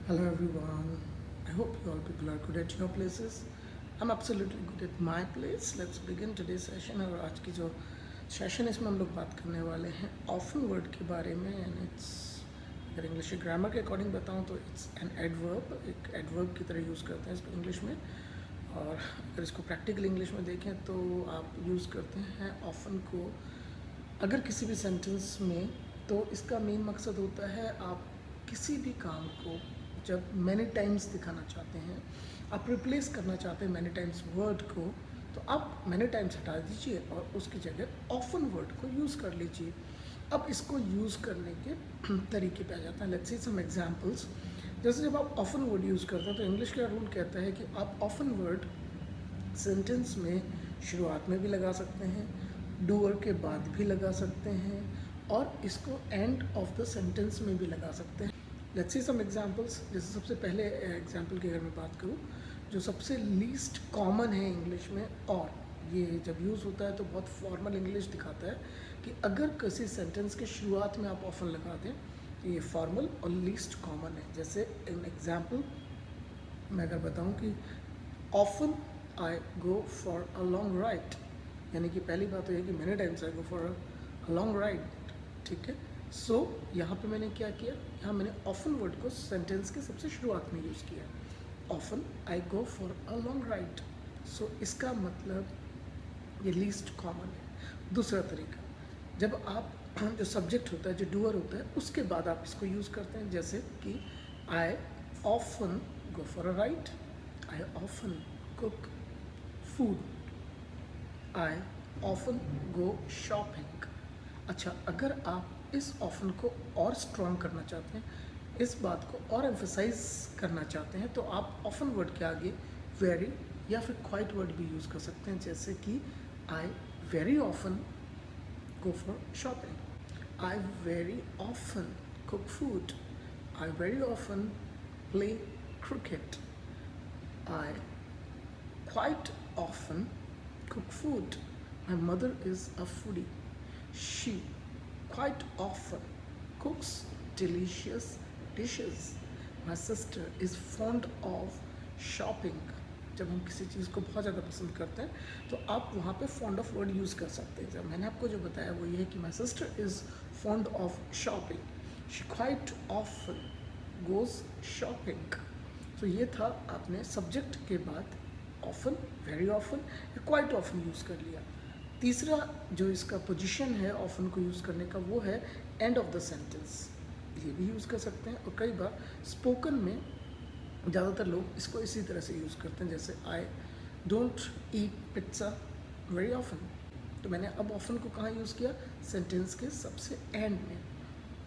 Hello everyone. I hope you all people are good at your places. I'm absolutely good at my place. Let's begin today's session. और आज की जो session इसमें हम लोग बात करने वाले हैं ऑफन वर्ड के बारे में एंड इट्स अगर इंग्लिश के ग्रामर के अकॉर्डिंग बताऊं तो इट्स एन एडवर्ब, एक एडवर्ब की तरह यूज़ करते हैं इसको इंग्लिश में। और अगर इसको प्रैक्टिकल इंग्लिश में देखें तो आप यूज़ करते हैं ऑफन को अगर किसी भी सेंटेंस में। तो इसका मेन मकसद होता है आप किसी भी काम को जब मैनी टाइम्स दिखाना चाहते हैं, आप रिप्लेस करना चाहते हैं मैनी टाइम्स वर्ड को, तो आप मैनी टाइम्स हटा दीजिए और उसकी जगह ऑफन वर्ड को यूज़ कर लीजिए। अब इसको यूज़ करने के तरीके पे आ जाता है। Let's see some examples. जैसे जब आप ऑफन वर्ड यूज़ करते हैं तो इंग्लिश का रूल कहता है कि आप ऑफन वर्ड सेंटेंस में शुरुआत में भी लगा सकते हैं, डूअर के बाद भी लगा सकते हैं और इसको एंड ऑफ द सेंटेंस में भी लगा सकते हैं। Let's see some examples. जैसे सबसे पहले एग्जांपल की अगर मैं बात करूँ, जो सबसे लीस्ट कॉमन है इंग्लिश में, और ये जब यूज़ होता है तो बहुत फॉर्मल इंग्लिश दिखाता है कि अगर किसी सेंटेंस के शुरुआत में आप ऑफन लगा दें तो ये फॉर्मल और लीस्ट कॉमन है। जैसे इन एग्जाम्पल मैं अगर बताऊँ कि often I go for a long ride, यानी कि पहली बात तो ये कि many times I go for a long ride, ठीक है। सो यहाँ पे मैंने क्या किया, यहाँ मैंने ऑफन वर्ड को सेंटेंस के सबसे शुरुआत में यूज़ किया। Often I go for a long ride. So इसका मतलब ये लीस्ट कॉमन है। दूसरा तरीका, जब आप जो सब्जेक्ट होता है, जो डूअर होता है, उसके बाद आप इसको यूज़ करते हैं। जैसे कि I often go for a ride, I often cook food, I often go shopping. अच्छा, अगर आप इस ऑफन को और स्ट्रॉन्ग करना चाहते हैं, इस बात को और एम्फसाइज करना चाहते हैं, तो आप ऑफन वर्ड के आगे वेरी या फिर क्वाइट वर्ड भी यूज़ कर सकते हैं। जैसे कि I very often go for shopping, I very often cook food, I very often play cricket, I quite often cook food. My mother is a foodie. She quite often cooks delicious dishes. My sister is fond of shopping. जब हम किसी चीज़ को बहुत ज़्यादा पसंद करते हैं तो आप वहाँ पे फॉन्ड ऑफ वर्ड यूज़ कर सकते हैं। जब मैंने आपको जो बताया वो ये है कि my sister is fond of shopping, she quite often goes shopping. तो ये था, आपने सब्जेक्ट के बाद ऑफन, वेरी ऑफन या क्वाइट ऑफन यूज़ कर लिया। तीसरा जो इसका पोजीशन है ऑफन को यूज़ करने का, वो है एंड ऑफ द सेंटेंस। ये भी यूज़ कर सकते हैं और कई बार स्पोकन में ज़्यादातर लोग इसको इसी तरह से यूज़ करते हैं। जैसे आई don't eat pizza very often, तो मैंने अब ऑफन को कहाँ यूज़ किया, सेंटेंस के सबसे एंड में।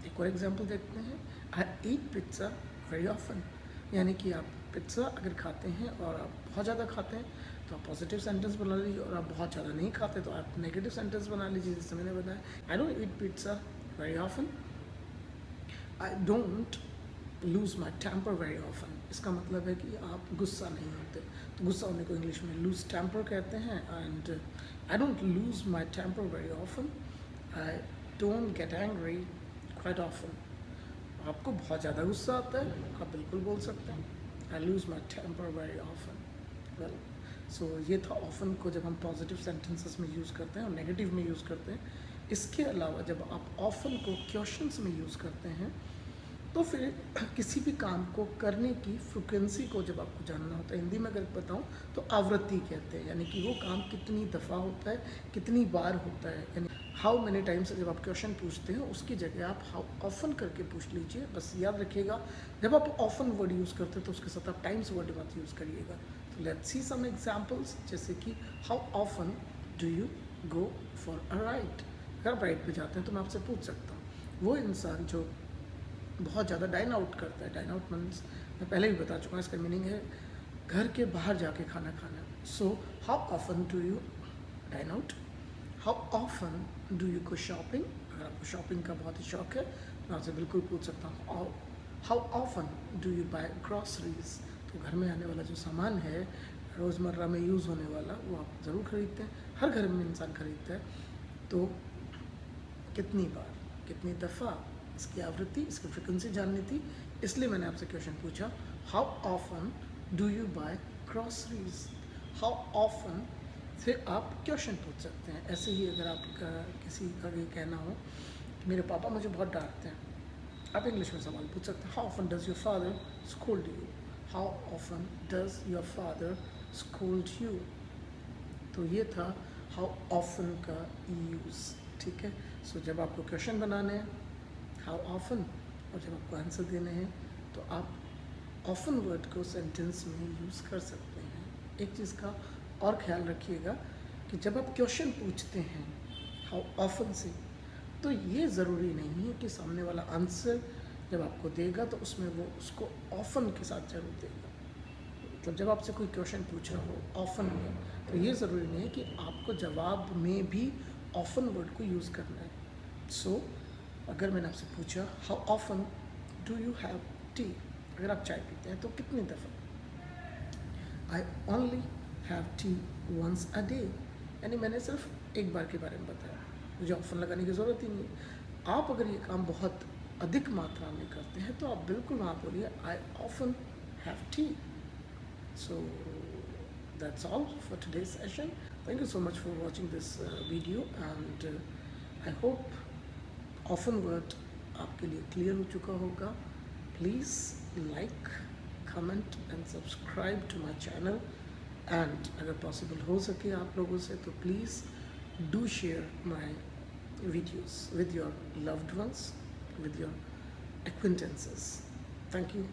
एक और एग्जांपल देखते हैं, आई ईट पिज्ज़ा वेरी ऑफन, यानी कि आप पिज्ज़ा अगर खाते हैं और आप बहुत ज़्यादा खाते हैं तो आप पॉजिटिव सेंटेंस बना लीजिए, और आप बहुत ज़्यादा नहीं खाते तो आप नेगेटिव सेंटेंस बना लीजिए। जैसे मैंने बताया, I don't eat pizza very often, I don't lose my temper very often. इसका मतलब है कि आप गुस्सा नहीं होते, तो गुस्सा होने को इंग्लिश में लूज़ टेम्पर कहते हैं। And I don't lose my temper very often, I don't get angry quite often. आपको बहुत ज़्यादा गुस्सा आता है, आप बिल्कुल बोल सकते हैं I lose my temper very often. Well, so ये था ऑफन को जब हम पॉजिटिव सेंटेंसेस में यूज़ करते हैं और नेगेटिव में यूज़ करते हैं। इसके अलावा जब आप ऑफन को क्वेश्चंस में यूज़ करते हैं तो फिर किसी भी काम को करने की फ्रिक्वेंसी को जब आपको जानना होता है, हिंदी में अगर बताऊं तो आवृत्ति कहते हैं, यानी कि वो काम कितनी दफ़ा होता है, कितनी बार होता है, यानी हाउ मैनी टाइम्स। जब आप क्वेश्चन पूछते हैं उसकी जगह आप हाउ ऑफन करके पूछ लीजिए। बस याद रखिएगा, जब आप ऑफन वर्ड यूज़ करते हैं तो उसके साथ आप टाइम्स वर्ड मत यूज़ करिएगा। तो लेट्स सी सम एग्जांपल्स। जैसे कि how often do you go for a ride. अगर आप राइड पे जाते हैं तो मैं आपसे पूछ सकता हूँ, वो इंसान जो बहुत ज़्यादा डाइन आउट करता है, डाइन आउट मीन्स मैं पहले भी बता चुका हूँ, इसका मीनिंग है घर के बाहर जाके खाना खाना। So how often do you dine out, how often do you go shopping. अगर आपको शॉपिंग का बहुत ही शौक है तो मैं आपसे बिल्कुल पूछ सकता हूँ how often do you buy groceries. तो घर में आने वाला जो सामान है, रोज़मर्रा में यूज़ होने वाला, वो आप ज़रूर खरीदते हैं, हर घर में इंसान खरीदता है। तो कितनी बार, कितनी दफ़ा, इसकी आवृत्ति, इसकी फ्रिक्वेंसी जाननी थी इसलिए मैंने आपसे क्वेश्चन पूछा, how often do you buy groceries. How often से आप क्वेश्चन पूछ सकते हैं। ऐसे ही अगर आपका किसी का ये कहना हो कि मेरे पापा मुझे बहुत डांटते हैं, आप इंग्लिश में सवाल पूछ सकते हैं, how often does your father scold you. How often does your father scold you. तो ये था हाउ ऑफन का यूज़, ठीक है। सो जब आपको क्वेश्चन बनाने हैं हाउ ऑफन, और जब आपको आंसर देने हैं तो आप ऑफन वर्ड को सेंटेंस में यूज़ कर सकते हैं। एक चीज़ का और ख्याल रखिएगा कि जब आप क्वेश्चन पूछते हैं हाउ ऑफन से, तो ये ज़रूरी नहीं है कि सामने वाला आंसर जब आपको देगा तो उसमें वो उसको ऑफन के साथ जरूर देगा। मतलब जब आपसे कोई क्वेश्चन पूछ रहा हो ऑफन में, तो ये ज़रूरी नहीं है कि आपको जवाब में भी ऑफन वर्ड को यूज़ करना है। सो अगर मैंने आपसे पूछा how often do you have tea, अगर आप चाय पीते हैं तो कितनी दफ़ा, I only have tea once a day, यानी मैंने सिर्फ एक बार के बारे में बताया, मुझे ऑफन लगाने की ज़रूरत ही नहीं है। आप अगर ये काम बहुत अधिक मात्रा में करते हैं तो आप बिल्कुल वहाँ बोलिए I often have T. So that's all for today's session. Thank you so much for watching this video, and I hope often word आपके लिए clear हो चुका होगा. Please like, comment and subscribe to my channel, and अगर possible हो सके आप लोगों से तो please do share my videos with your loved ones, with your acquaintances. Thank you.